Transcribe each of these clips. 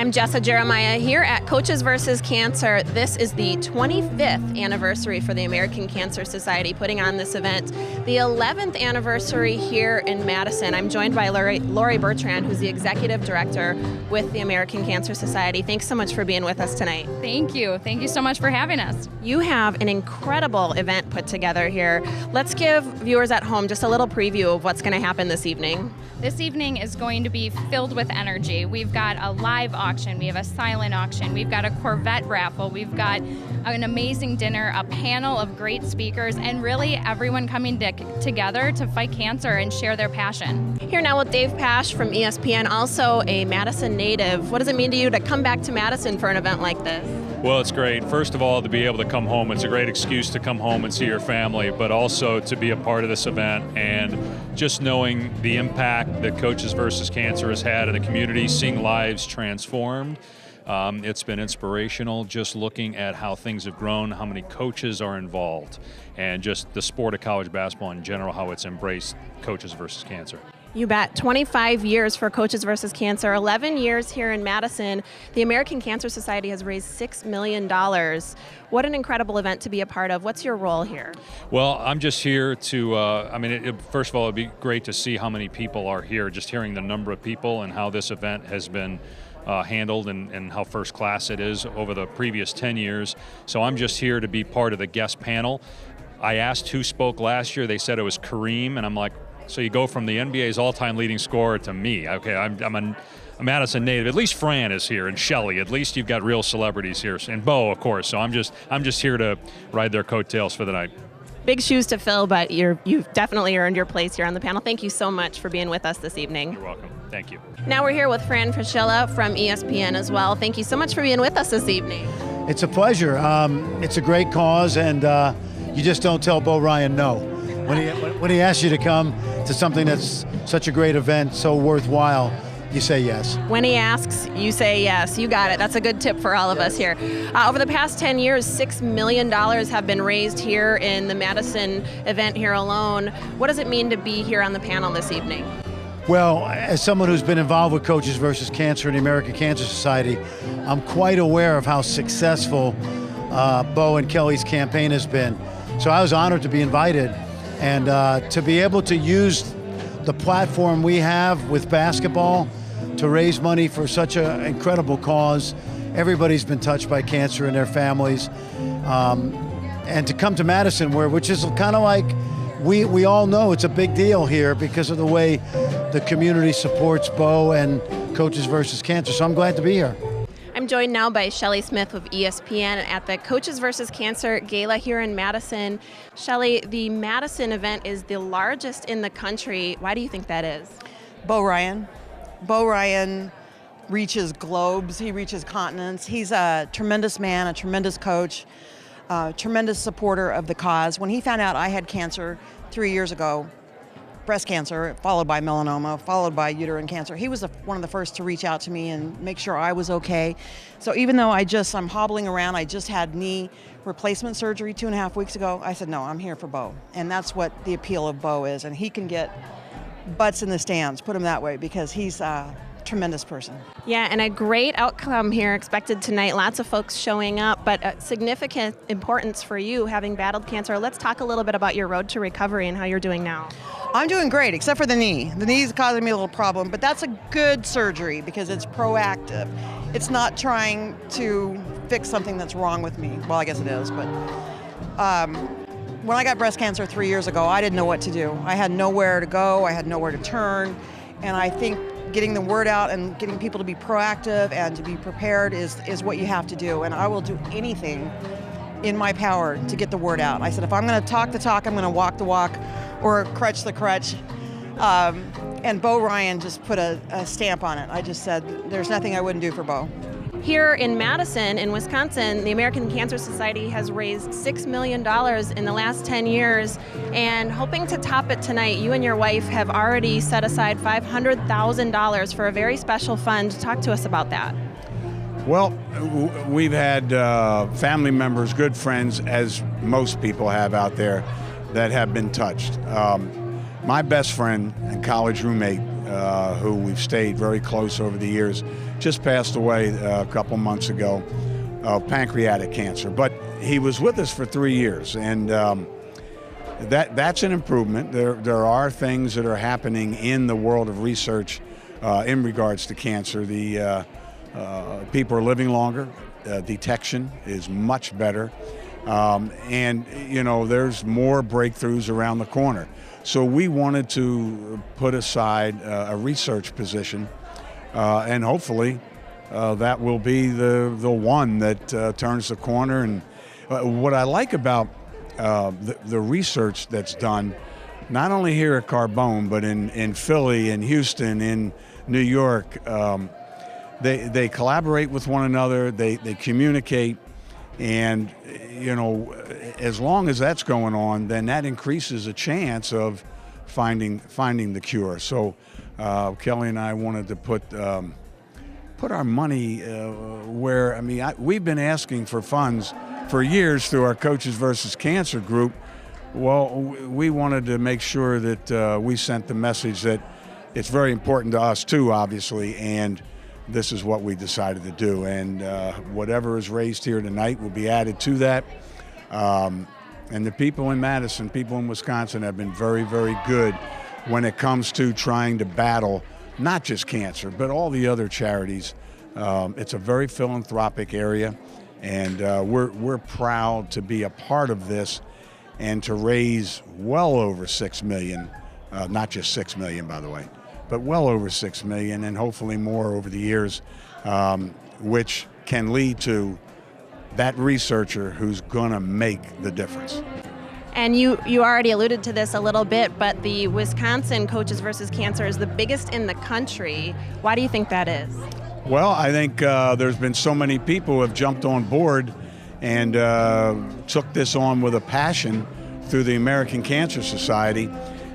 I'm Jessa Jeremiah here at Coaches vs. Cancer. This is the 25th anniversary for the American Cancer Society putting on this event. The 11th anniversary here in Madison. I'm joined by Lori Bertrand, who's the Executive Director with the American Cancer Society. Thanks so much for being with us tonight. Thank you. Thank you so much for having us. You have an incredible event put together here. Let's give viewers at home just a little preview of what's going to happen this evening. This evening is going to be filled with energy. We've got a live auction, we have a silent auction, we've got a Corvette raffle, we've got an amazing dinner, a panel of great speakers, and really everyone coming together to fight cancer and share their passion. Here now with Dave Pash from ESPN, also a Madison native. What does it mean to you to come back to Madison for an event like this? Well, it's great. First of all, to be able to come home. It's a great excuse to come home and see your family, but also to be a part of this event and just knowing the impact that Coaches vs. Cancer has had in the community, seeing lives transformed. It's been inspirational just looking at how things have grown, how many coaches are involved, and just the sport of college basketball in general, how it's embraced Coaches vs. Cancer. You bet. 25 years for Coaches vs. Cancer, 11 years here in Madison. The American Cancer Society has raised $6 million. What an incredible event to be a part of. What's your role here? Well, I'm just here to, first of all, it'd be great to see how many people are here, just hearing the number of people and how this event has been handled and how first class it is over the previous 10 years. So I'm just here to be part of the guest panel. I asked who spoke last year. They said it was Kareem, and I'm like, so you go from the NBA's all-time leading scorer to me. Okay, I'm a Madison native. At least Fran is here, and Shelly. At least you've got real celebrities here, and Bo, of course. So I'm just here to ride their coattails for the night. Big shoes to fill, but you've definitely earned your place here on the panel. Thank you so much for being with us this evening. You're welcome. Thank you. Now we're here with Fran Fraschilla from ESPN as well. Thank you so much for being with us this evening. It's a pleasure. It's a great cause, and you just don't tell Bo Ryan no. When he asks you to come to something that's such a great event, so worthwhile, you say yes. When he asks, you say yes. You got it. That's a good tip for all of us here. Over the past 10 years, $6 million have been raised here in the Madison event here alone. What does it mean to be here on the panel this evening? Well, as someone who's been involved with Coaches vs. Cancer and the American Cancer Society, I'm quite aware of how successful Bo and Kelly's campaign has been. So I was honored to be invited and to be able to use the platform we have with basketball to raise money for such an incredible cause. Everybody's been touched by cancer and their families. And to come to Madison, which is kind of like, we all know it's a big deal here because of the way the community supports Bo and Coaches vs. Cancer. So I'm glad to be here. I'm joined now by Shelly Smith with ESPN at the Coaches vs. Cancer Gala here in Madison. Shelly, the Madison event is the largest in the country. Why do you think that is? Bo Ryan. Bo Ryan reaches globes, he reaches continents. He's a tremendous man, a tremendous coach, tremendous supporter of the cause. When he found out I had cancer 3 years ago, breast cancer, followed by melanoma, followed by uterine cancer, he was one of the first to reach out to me and make sure I was okay. So even though I'm hobbling around, I just had knee replacement surgery 2.5 weeks ago, I said, no, I'm here for Bo. And that's what the appeal of Bo is. And he can get butts in the stands, put him that way, because he's a tremendous person. Yeah, and a great outcome here expected tonight. Lots of folks showing up, but significant importance for you having battled cancer. Let's talk a little bit about your road to recovery and how you're doing now. I'm doing great, except for the knee. The knee's causing me a little problem, but that's a good surgery because it's proactive. It's not trying to fix something that's wrong with me. Well, I guess it is, but when I got breast cancer 3 years ago, I didn't know what to do. I had nowhere to go, I had nowhere to turn, and I think getting the word out and getting people to be proactive and to be prepared is what you have to do, and I will do anything in my power to get the word out. I said, if I'm going to talk the talk, I'm going to walk the walk or crutch the crutch. And Bo Ryan just put a stamp on it. I just said, there's nothing I wouldn't do for Bo. Here in Madison, in Wisconsin, the American Cancer Society has raised $6 million in the last 10 years, and hoping to top it tonight, you and your wife have already set aside $500,000 for a very special fund. Talk to us about that. Well, we've had family members, good friends, as most people have out there, that have been touched. My best friend and college roommate who we've stayed very close over the years, just passed away a couple months ago of pancreatic cancer. But he was with us for 3 years, and that's an improvement. There are things that are happening in the world of research in regards to cancer. The people are living longer. Detection is much better. And, you know, there's more breakthroughs around the corner. So we wanted to put aside a research position, and hopefully that will be the one that turns the corner. And what I like about the research that's done, not only here at Carbone, but in Philly, in Houston, in New York, they collaborate with one another, they communicate, and you know, as long as that's going on, then that increases a chance of finding the cure. So Kelly and I wanted to put our money where, I mean, we've been asking for funds for years through our Coaches versus Cancer group. Well, we wanted to make sure that we sent the message that it's very important to us too, obviously, and this is what we decided to do. And whatever is raised here tonight will be added to that. And the people in Madison, people in Wisconsin have been very, very good when it comes to trying to battle not just cancer, but all the other charities. It's a very philanthropic area, and we're proud to be a part of this and to raise well over $6 million, not just $6 million, by the way, but well over $6 million, and hopefully more over the years, which can lead to that researcher who's going to make the difference. And you already alluded to this a little bit, but the Wisconsin Coaches versus Cancer is the biggest in the country. Why do you think that is? Well, I think there's been so many people who have jumped on board and took this on with a passion through the American Cancer Society.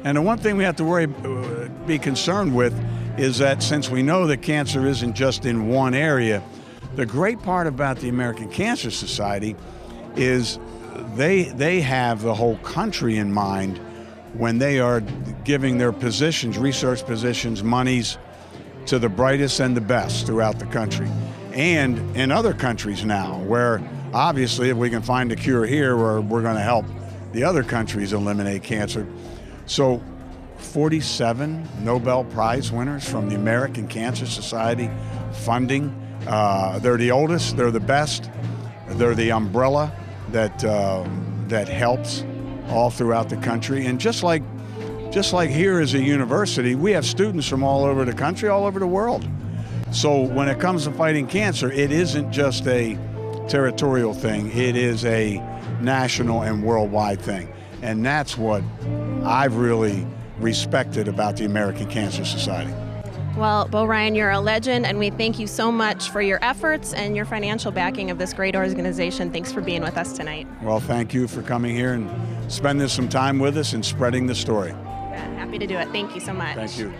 And the one thing we have to be concerned with is that since we know that cancer isn't just in one area, the great part about the American Cancer Society is they have the whole country in mind when they are giving their positions, research positions, monies to the brightest and the best throughout the country. And in other countries now, where obviously if we can find a cure here, we're going to help the other countries eliminate cancer. So 47 Nobel Prize winners from the American Cancer Society funding. They're the oldest, they're the best, they're the umbrella that helps all throughout the country. And just like here as a university, we have students from all over the country, all over the world. So when it comes to fighting cancer, it isn't just a territorial thing, it is a national and worldwide thing. And that's what I've really respected about the American Cancer Society. Well, Bo Ryan, you're a legend, and we thank you so much for your efforts and your financial backing of this great organization. Thanks for being with us tonight. Well, thank you for coming here and spending some time with us and spreading the story. Yeah, happy to do it. Thank you so much. Thank you.